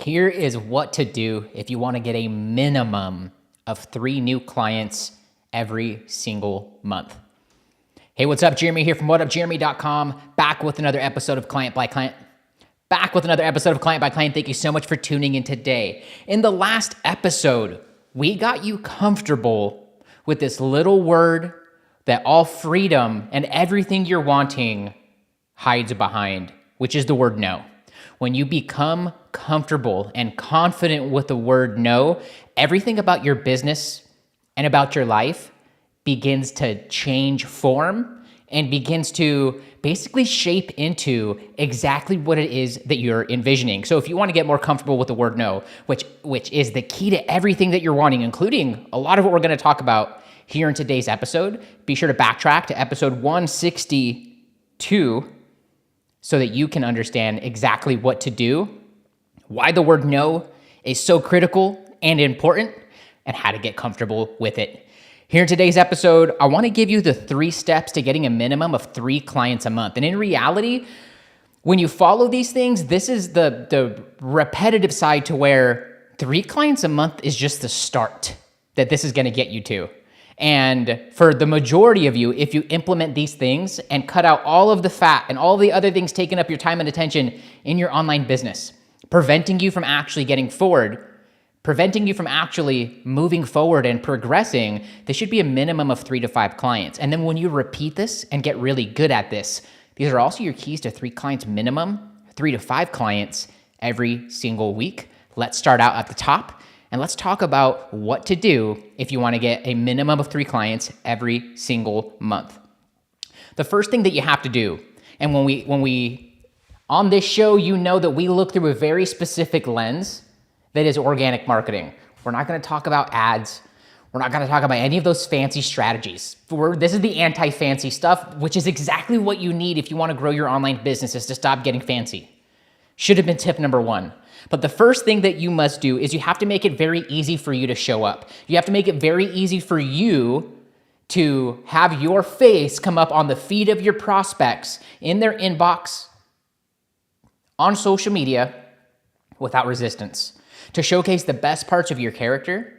Here is what to do if you want to get a minimum of 3 new clients every single month. Hey, what's up? Jeremy here from whatupjeremy.com, back with another episode of Client by Client. Thank you so much for tuning in today. In the last episode, we got you comfortable with this little word that all freedom and everything you're wanting hides behind, which is the word no. When you become comfortable and confident with the word no, everything about your business and about your life begins to change form and begins to basically shape into exactly what it is that you're envisioning. So if you want to get more comfortable with the word no, which is the key to everything that you're wanting, including a lot of what we're going to talk about here in today's episode, be sure to backtrack to episode 162 so that you can understand exactly what to do, why the word no is so critical and important, and how to get comfortable with it. Here in today's episode, I want to give you the 3 steps to getting a minimum of 3 clients a month. And in reality, when you follow these things, this is the repetitive side to where 3 clients a month is just the start that this is going to get you to. And for the majority of you, if you implement these things and cut out all of the fat and all the other things taking up your time and attention in your online business, preventing you from actually getting forward, preventing you from actually moving forward and progressing, this should be a minimum of 3 to 5 clients. And then when you repeat this and get really good at this, these are also your keys to 3 clients minimum, 3 to 5 clients every single week. Let's start out at the top. And let's talk about what to do if you want to get a minimum of 3 clients every single month. The first thing that you have to do, and when we on this show, you know that we look through a very specific lens that is organic marketing. We're not going to talk about ads. We're not going to talk about any of those fancy strategies. This is the anti-fancy stuff, which is exactly what you need if you want to grow your online business, is to stop getting fancy. Should have been tip number 1. But the first thing that you must do is you have to make it very easy for you to show up. You have to make it very easy for you to have your face come up on the feed of your prospects in their inbox, on social media, without resistance. To showcase the best parts of your character,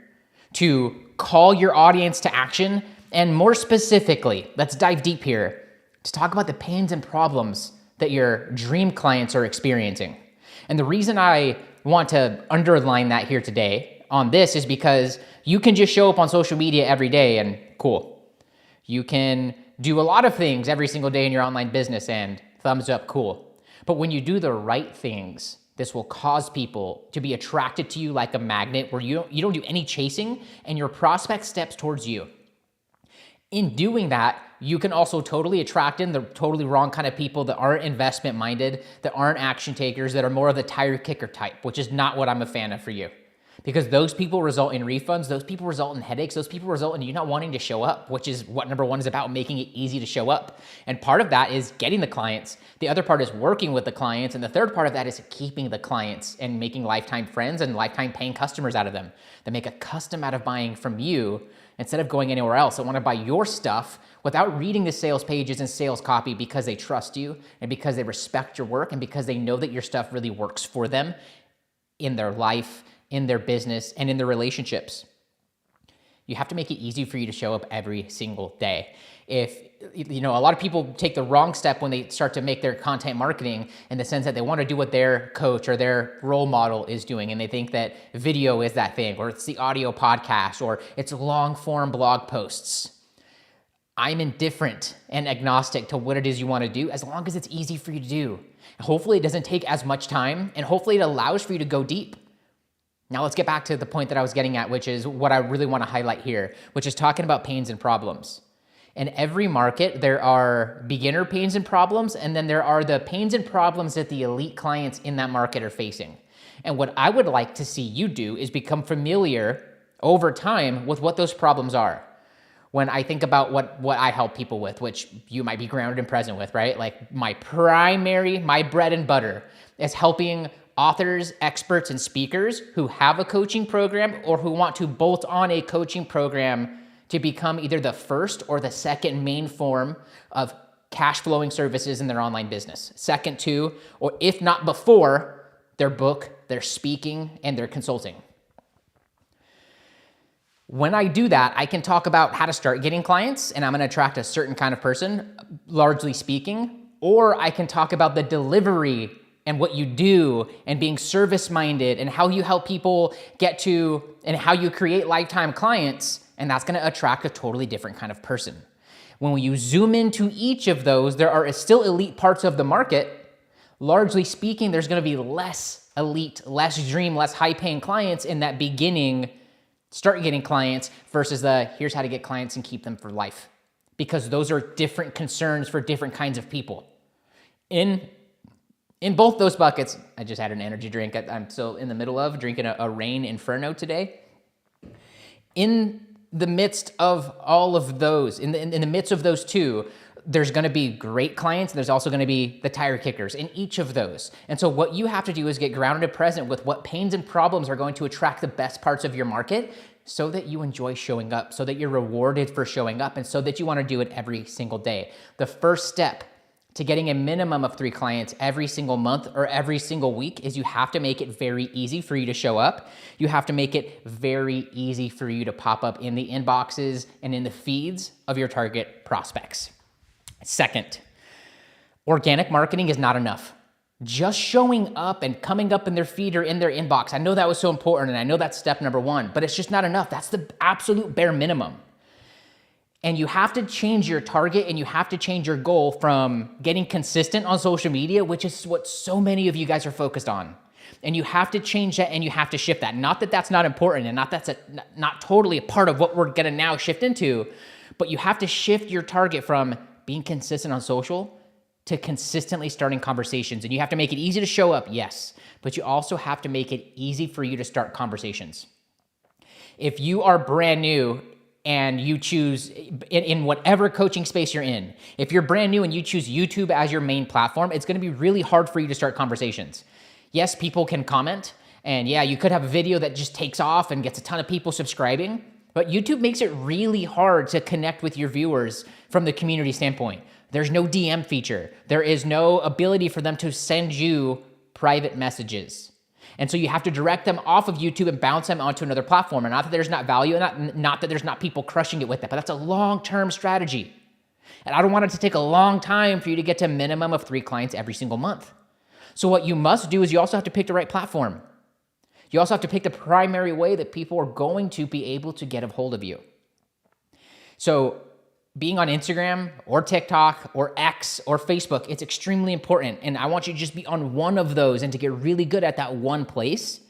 to call your audience to action, and more specifically, let's dive deep here, to talk about the pains and problems that your dream clients are experiencing. And the reason I want to underline that here today on this is because you can just show up on social media every day and cool. You can do a lot of things every single day in your online business and thumbs up, cool. But when you do the right things, this will cause people to be attracted to you like a magnet, where you don't do any chasing and your prospect steps towards you. In doing that, you can also totally attract in the totally wrong kind of people that aren't investment minded, that aren't action takers, that are more of the tire kicker type, which is not what I'm a fan of for you. Because those people result in refunds, those people result in headaches, those people result in you not wanting to show up, which is what number 1 is about, making it easy to show up. And part of that is getting the clients. The other part is working with the clients. And the third part of that is keeping the clients and making lifetime friends and lifetime paying customers out of them that make a custom out of buying from you instead of going anywhere else. They want to buy your stuff without reading the sales pages and sales copy because they trust you and because they respect your work and because they know that your stuff really works for them in their life, in their business, and in their relationships. You have to make it easy for you to show up every single day. If, a lot of people take the wrong step when they start to make their content marketing in the sense that they want to do what their coach or their role model is doing. And they think that video is that thing, or it's the audio podcast, or it's long form blog posts. I'm indifferent and agnostic to what it is you want to do as long as it's easy for you to do. Hopefully it doesn't take as much time, and hopefully it allows for you to go deep. Now let's get back to the point that I was getting at, which is what I really want to highlight here, which is talking about pains and problems. In every market, there are beginner pains and problems, and then there are the pains and problems that the elite clients in that market are facing. And what I would like to see you do is become familiar over time with what those problems are. When I think about what I help people with, which you might be grounded and present with, right? Like my bread and butter is helping authors, experts, and speakers who have a coaching program or who want to bolt on a coaching program to become either the first or the second main form of cash flowing services in their online business. Second to, or if not before, their book, their speaking, and their consulting. When I do that, I can talk about how to start getting clients, and I'm going to attract a certain kind of person, largely speaking, or I can talk about the delivery and what you do and being service-minded and how you help people get to and how you create lifetime clients, and that's going to attract a totally different kind of person. When you zoom into each of those, there are still elite parts of the market. Largely speaking, there's going to be less elite, less dream, less high-paying clients in that beginning start getting clients versus the here's how to get clients and keep them for life, because those are different concerns for different kinds of people. In both those buckets, I just had an energy drink I'm still in the middle of drinking a Rain Inferno today. In the midst of all of those, in the midst of those two, there's going to be great clients, and there's also going to be the tire kickers in each of those. And so what you have to do is get grounded and present with what pains and problems are going to attract the best parts of your market so that you enjoy showing up, so that you're rewarded for showing up, and so that you want to do it every single day. The first step to getting a minimum of 3 clients every single month or every single week is you have to make it very easy for you to show up. You have to make it very easy for you to pop up in the inboxes and in the feeds of your target prospects. Second, organic marketing is not enough. Just showing up and coming up in their feed or in their inbox. I know that was so important, and I know that's step number 1, but it's just not enough. That's the absolute bare minimum. And you have to change your target, and you have to change your goal from getting consistent on social media, which is what so many of you guys are focused on. And you have to change that, and you have to shift that. Not that that's not important, and not that's not totally a part of what we're gonna now shift into, but you have to shift your target from being consistent on social to consistently starting conversations. And you have to make it easy to show up, yes, but you also have to make it easy for you to start conversations. If you are brand new and you choose, in whatever coaching space you're in, if you're brand new and you choose YouTube as your main platform, it's gonna be really hard for you to start conversations. Yes, people can comment, and yeah, you could have a video that just takes off and gets a ton of people subscribing, but YouTube makes it really hard to connect with your viewers from the community standpoint. There's no DM feature. There is no ability for them to send you private messages. And so you have to direct them off of YouTube and bounce them onto another platform. And not that there's not value, and not that there's not people crushing it with it, but that's a long-term strategy. And I don't want it to take a long time for you to get to a minimum of 3 clients every single month. So what you must do is you also have to pick the right platform. You also have to pick the primary way that people are going to be able to get a hold of you. So being on Instagram or TikTok or X or Facebook, it's extremely important. And I want you to just be on one of those and to get really good at that one place.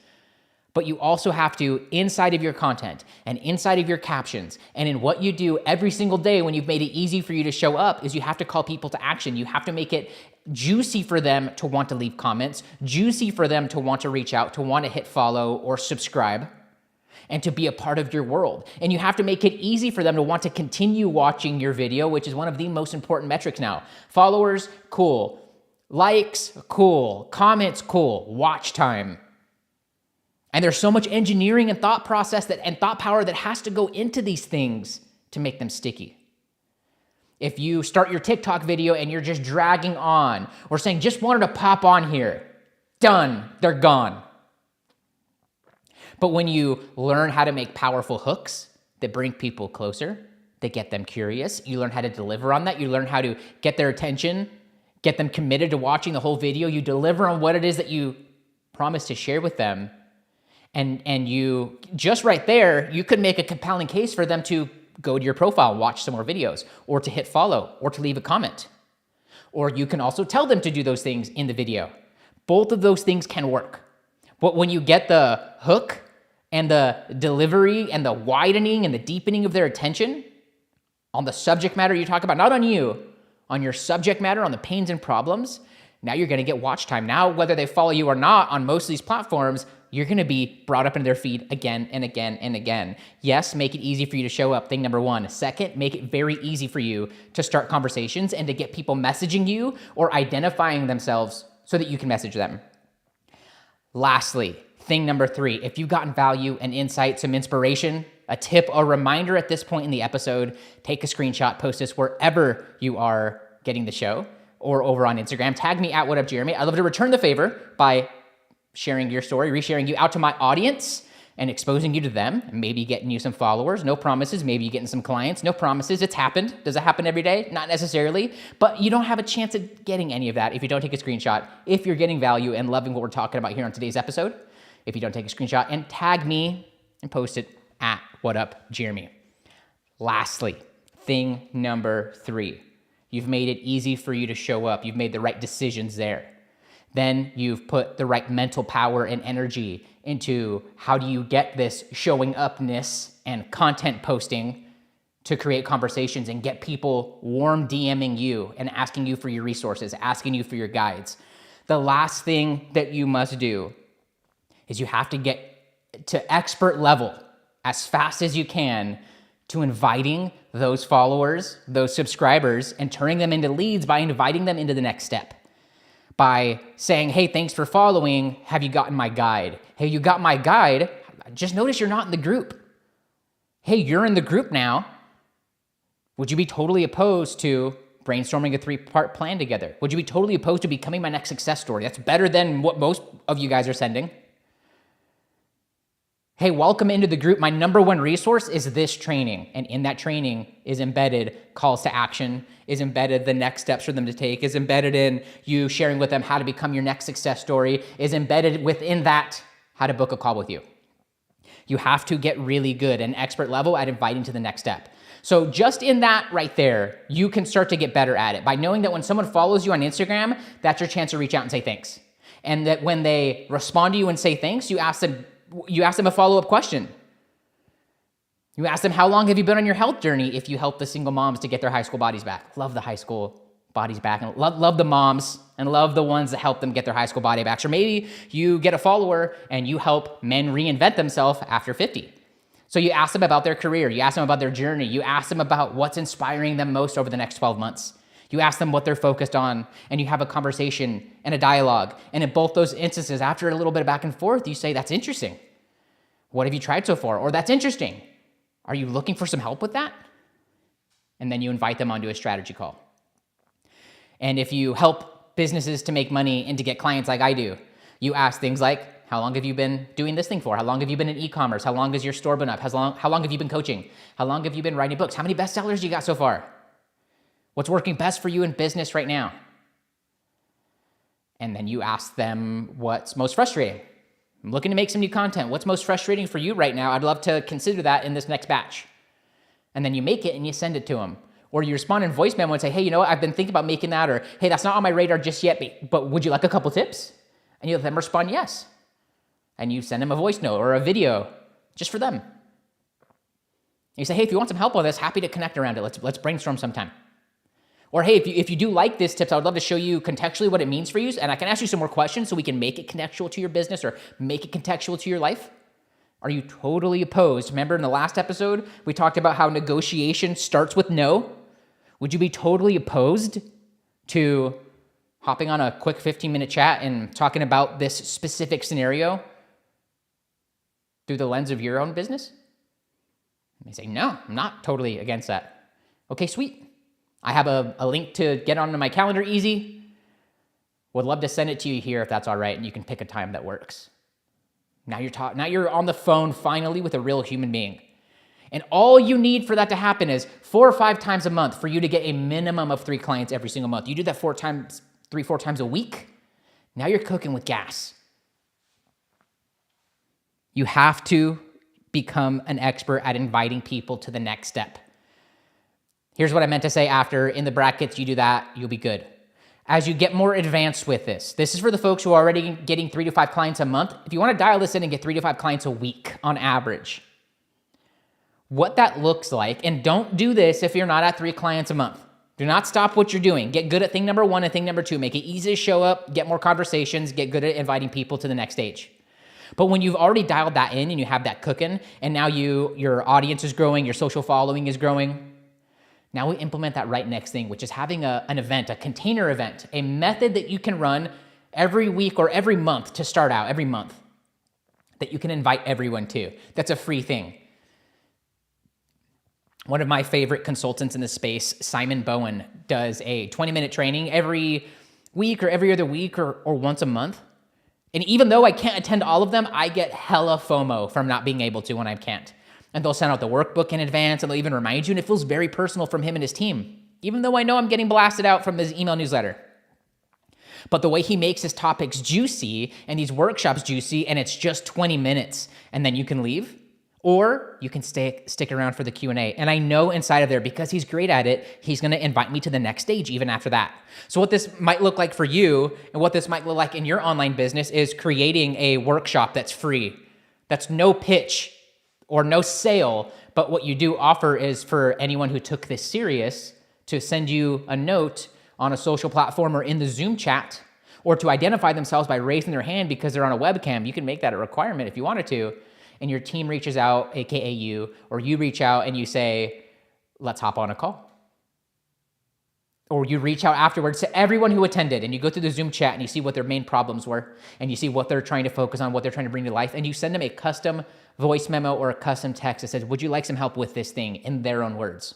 But you also have to, inside of your content and inside of your captions and in what you do every single day when you've made it easy for you to show up, is you have to call people to action. You have to make it juicy for them to want to leave comments, juicy for them to want to reach out, to want to hit follow or subscribe, and to be a part of your world. And you have to make it easy for them to want to continue watching your video, which is one of the most important metrics now. Followers, cool. Likes, cool. Comments, cool. Watch time. And there's so much engineering and thought process and thought power that has to go into these things to make them sticky. If you start your TikTok video and you're just dragging on or saying, just wanted to pop on here, done, they're gone. But when you learn how to make powerful hooks that bring people closer, that get them curious, you learn how to deliver on that, you learn how to get their attention, get them committed to watching the whole video, you deliver on what it is that you promise to share with them, and you, just right there, you could make a compelling case for them to go to your profile and watch some more videos, or to hit follow, or to leave a comment. Or you can also tell them to do those things in the video. Both of those things can work. But when you get the hook and the delivery and the widening and the deepening of their attention on the subject matter you talk about, not on you, on your subject matter, on the pains and problems, now you're gonna get watch time. Now, whether they follow you or not on most of these platforms, you're gonna be brought up into their feed again and again and again. Yes, make it easy for you to show up, thing number 1. Second, make it very easy for you to start conversations and to get people messaging you or identifying themselves so that you can message them. Lastly, thing number 3, if you've gotten value and insight, some inspiration, a tip, a reminder at this point in the episode, take a screenshot, post this wherever you are getting the show, or over on Instagram. Tag me at WhatUpJeremy. I'd love to return the favor by sharing your story, resharing you out to my audience and exposing you to them, maybe getting you some followers. No promises. Maybe you getting some clients. No promises. It's happened. Does it happen every day? Not necessarily, but you don't have a chance of getting any of that if you don't take a screenshot, if you're getting value and loving what we're talking about here on today's episode. If you don't take a screenshot and tag me and post it at WhatUpJeremy. Lastly, thing number 3, you've made it easy for you to show up. You've made the right decisions there. Then you've put the right mental power and energy into how do you get this showing upness and content posting to create conversations and get people warm DMing you and asking you for your resources, asking you for your guides. The last thing that you must do is you have to get to expert level as fast as you can to inviting those followers, those subscribers, and turning them into leads by inviting them into the next step. By saying, hey, thanks for following. Have you gotten my guide? Hey, you got my guide. Just notice you're not in the group. Hey, you're in the group now. Would you be totally opposed to brainstorming a 3-part plan together? Would you be totally opposed to becoming my next success story? That's better than what most of you guys are sending. Hey, welcome into the group. My number one resource is this training. And in that training is embedded calls to action, is embedded the next steps for them to take, is embedded in you sharing with them how to become your next success story, is embedded within that how to book a call with you. You have to get really good and expert level at inviting to the next step. So just in that right there, you can start to get better at it by knowing that when someone follows you on Instagram, that's your chance to reach out and say thanks. And that when they respond to you and say thanks, you ask them a follow-up question. You ask them, how long have you been on your health journey if you help the single moms to get their high school bodies back? Love the high school bodies back, and love the moms and love the ones that help them get their high school body back. Or maybe you get a follower and you help men reinvent themselves after 50. So you ask them about their career. You ask them about their journey. You ask them about what's inspiring them most over the next 12 months. You ask them what they're focused on, and you have a conversation and a dialogue. And in both those instances, after a little bit of back and forth, you say, that's interesting. What have you tried so far? Or that's interesting. Are you looking for some help with that? And then you invite them onto a strategy call. And if you help businesses to make money and to get clients like I do, you ask things like, how long have you been doing this thing for? How long have you been in e-commerce? How long has your store been up? How long have you been coaching? How long have you been writing books? How many bestsellers you got so far? What's working best for you in business right now? And then you ask them what's most frustrating. I'm looking to make some new content. What's most frustrating for you right now? I'd love to consider that in this next batch. And then you make it and you send it to them. Or you respond in voice memo and say, hey, you know what? I've been thinking about making that. Or, hey, that's not on my radar just yet, but would you like a couple tips? And you let them respond yes. And you send them a voice note or a video just for them. And you say, hey, if you want some help on this, happy to connect around it. Let's brainstorm sometime. Or hey, if you do like this tips, I would love to show you contextually what it means for you. And I can ask you some more questions so we can make it contextual to your business or make it contextual to your life. Are you totally opposed? Remember in the last episode, we talked about how negotiation starts with no. Would you be totally opposed to hopping on a quick 15-minute chat and talking about this specific scenario through the lens of your own business? And they say, no, I'm not totally against that. Okay, sweet. I have a link to get onto my calendar easy. Would love to send it to you here if that's all right, and you can pick a time that works. Now you're on the phone finally with a real human being. And all you need for that to happen is 4 or 5 times a month for you to get a minimum of 3 clients every single month. You do that 4 times a week. Now you're cooking with gas. You have to become an expert at inviting people to the next step. Here's what I meant to say after. In the brackets, you do that, you'll be good. As you get more advanced with this is for the folks who are already getting 3 to 5 clients a month. If you want to dial this in and get 3 to 5 clients a week on average, what that looks like, and don't do this if you're not at 3 clients a month. Do not stop what you're doing. Get good at thing number 1 and thing number 2. Make it easy to show up, get more conversations, get good at inviting people to the next stage. But when you've already dialed that in and you have that cooking, and now your audience is growing, your social following is growing, now we implement that right next thing, which is having an event, a container event, a method that you can run every week or every month to start out, every month, that you can invite everyone to. That's a free thing. One of my favorite consultants in this space, Simon Bowen, does a 20-minute training every week or every other week or once a month And even though I can't attend all of them, I get hella FOMO from not being able to when I can't. And they'll send out the workbook in advance, and they'll even remind you, and it feels very personal from him and his team, even though I know I'm getting blasted out from his email newsletter. But the way he makes his topics juicy and these workshops juicy, and it's just 20 minutes, and then you can leave, or you can stick around for the Q&A. And I know inside of there, because he's great at it, he's gonna invite me to the next stage even after that. So what this might look like for you, and what this might look like in your online business, is creating a workshop that's free. That's no pitch or no sale, but what you do offer is for anyone who took this serious to send you a note on a social platform or in the Zoom chat, or to identify themselves by raising their hand because they're on a webcam. You can make that a requirement if you wanted to. And your team reaches out, AKA you, or you reach out and you say, let's hop on a call. Or you reach out afterwards to everyone who attended, and you go through the Zoom chat and you see what their main problems were, and you see what they're trying to focus on, what they're trying to bring to life, and you send them a custom voice memo or a custom text that says, would you like some help with this thing, in their own words?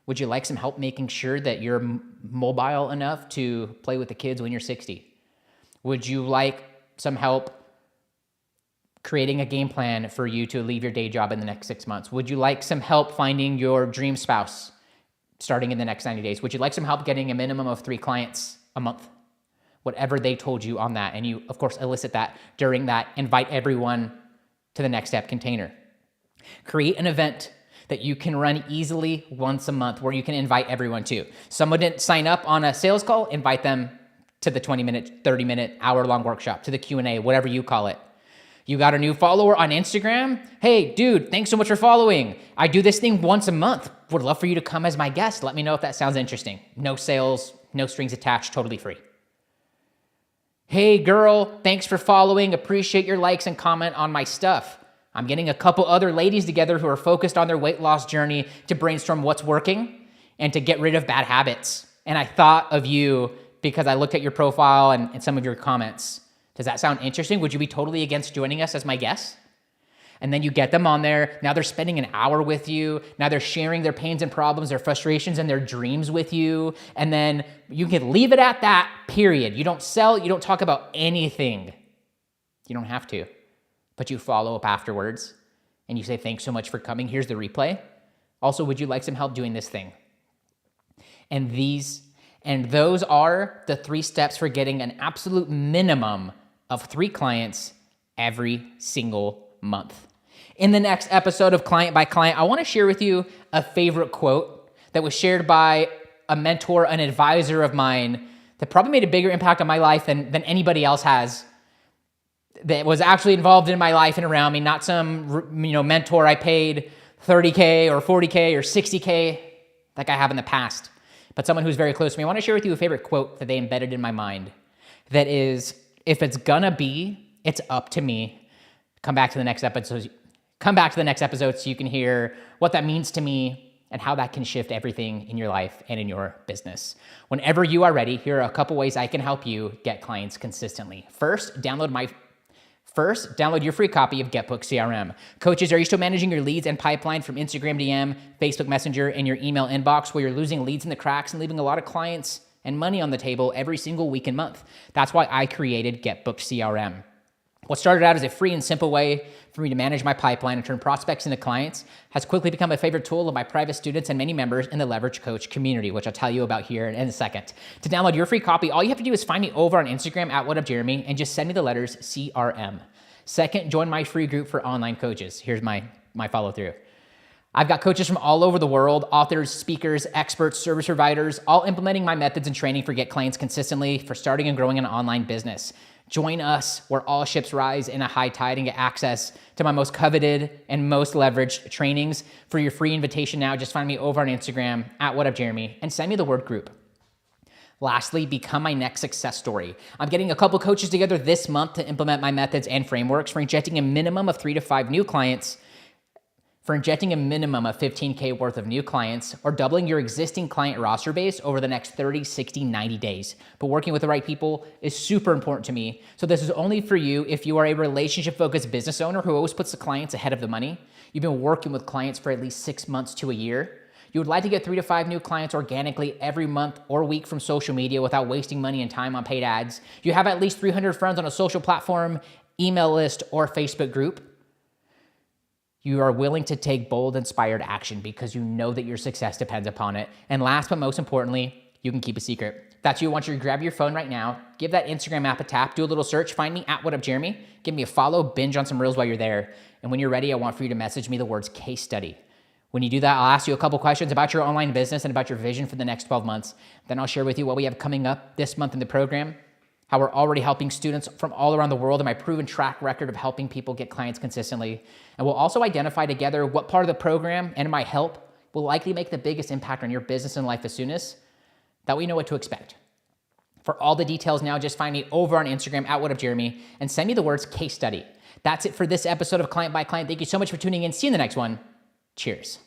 Would you like some help making sure that you're mobile enough to play with the kids when you're 60? Would you like some help creating a game plan for you to leave your day job in the next 6 months? Would you like some help finding your dream spouse starting in the next 90 days? Would you like some help getting a minimum of 3 clients a month? Whatever they told you on that. And you, of course, elicit that during that invite everyone to the next step container. Create an event that you can run easily once a month where you can invite everyone to. Someone didn't sign up on a sales call, invite them to the 20-minute, 30-minute, hour-long workshop, to the Q&A, whatever you call it. You got a new follower on Instagram? Hey, dude, thanks so much for following. I do this thing once a month. Would love for you to come as my guest. Let me know if that sounds interesting. No sales, no strings attached, totally free. Hey, girl, thanks for following. Appreciate your likes and comment on my stuff. I'm getting a couple other ladies together who are focused on their weight loss journey to brainstorm what's working and to get rid of bad habits. And I thought of you because I looked at your profile and some of your comments. Does that sound interesting? Would you be totally against joining us as my guest? And then you get them on there. Now they're spending an hour with you. Now they're sharing their pains and problems, their frustrations, and their dreams with you. And then you can leave it at that, period. You don't sell, you don't talk about anything. You don't have to. But you follow up afterwards and you say, thanks so much for coming. Here's the replay. Also, would you like some help doing this thing? And those are the 3 steps for getting an absolute minimum of 3 clients every single month. In the next episode of Client by Client, I want to share with you a favorite quote that was shared by a mentor, an advisor of mine that probably made a bigger impact on my life than anybody else has, that was actually involved in my life and around me, not some mentor I paid $30K or $40K or $60K like I have in the past, but someone who's very close to me. I want to share with you a favorite quote that they embedded in my mind that is, if it's gonna be, it's up to me. Come back to the next episode so you can hear what that means to me and how that can shift everything in your life and in your business. Whenever you are ready, here are a couple ways I can help you get clients consistently. First, download your free copy of GetBookedCRM. Coaches, are you still managing your leads and pipeline from Instagram DM, Facebook Messenger, and your email inbox where you're losing leads in the cracks and leaving a lot of clients and money on the table every single week and month? That's why I created GetBookedCRM. What started out as a free and simple way for me to manage my pipeline and turn prospects into clients has quickly become a favorite tool of my private students and many members in the Leverage Coach community, which I'll tell you about here in a second. To download your free copy, all you have to do is find me over on Instagram at whatupjeremy and just send me the letters CRM. Second, join my free group for online coaches. Here's my follow through. I've got coaches from all over the world, authors, speakers, experts, service providers, all implementing my methods and training for get clients consistently for starting and growing an online business. Join us where all ships rise in a high tide and get access to my most coveted and most leveraged trainings. For your free invitation now, just find me over on Instagram at whatupjeremy and send me the word group. Lastly, become my next success story. I'm getting a couple coaches together this month to implement my methods and frameworks for injecting a minimum of 3 to 5 new clients, for injecting a minimum of 15K worth of new clients, or doubling your existing client roster base over the next 30, 60, 90 days. But working with the right people is super important to me. So this is only for you if you are a relationship-focused business owner who always puts the clients ahead of the money. You've been working with clients for at least 6 months to a year. You would like to get 3 to 5 new clients organically every month or week from social media without wasting money and time on paid ads. You have at least 300 friends on a social platform, email list, or Facebook group. You are willing to take bold, inspired action because you know that your success depends upon it. And last but most importantly, you can keep a secret. If that's you, I want you to grab your phone right now, give that Instagram app a tap, do a little search, find me at WhatUpJeremy, give me a follow, binge on some reels while you're there. And when you're ready, I want for you to message me the words case study. When you do that, I'll ask you a couple questions about your online business and about your vision for the next 12 months. Then I'll share with you what we have coming up this month in the program, how we're already helping students from all around the world, and my proven track record of helping people get clients consistently. And we'll also identify together what part of the program and my help will likely make the biggest impact on your business and life as soon as that we know what to expect. For all the details now, just find me over on Instagram at WhatUpJeremy and send me the words case study. That's it for this episode of Client by Client. Thank you so much for tuning in. See you in the next one. Cheers.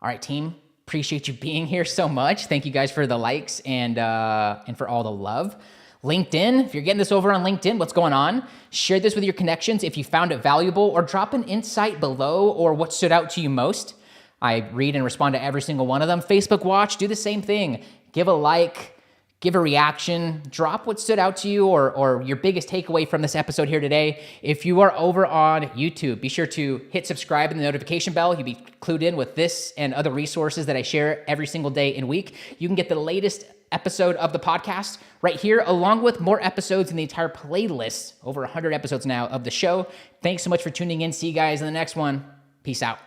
All right, team. Appreciate you being here so much. Thank you guys for the likes and for all the love. LinkedIn, if you're getting this over on LinkedIn, what's going on? Share this with your connections if you found it valuable, or drop an insight below or what stood out to you most. I read and respond to every single one of them. Facebook Watch, do the same thing. Give a like, give a reaction, drop what stood out to you or your biggest takeaway from this episode here today. If you are over on YouTube, be sure to hit subscribe and the notification bell. You'll be clued in with this and other resources that I share every single day and week. You can get the latest episode of the podcast right here, along with more episodes in the entire playlist, over 100 episodes now of the show. Thanks so much for tuning in. See you guys in the next one. Peace out.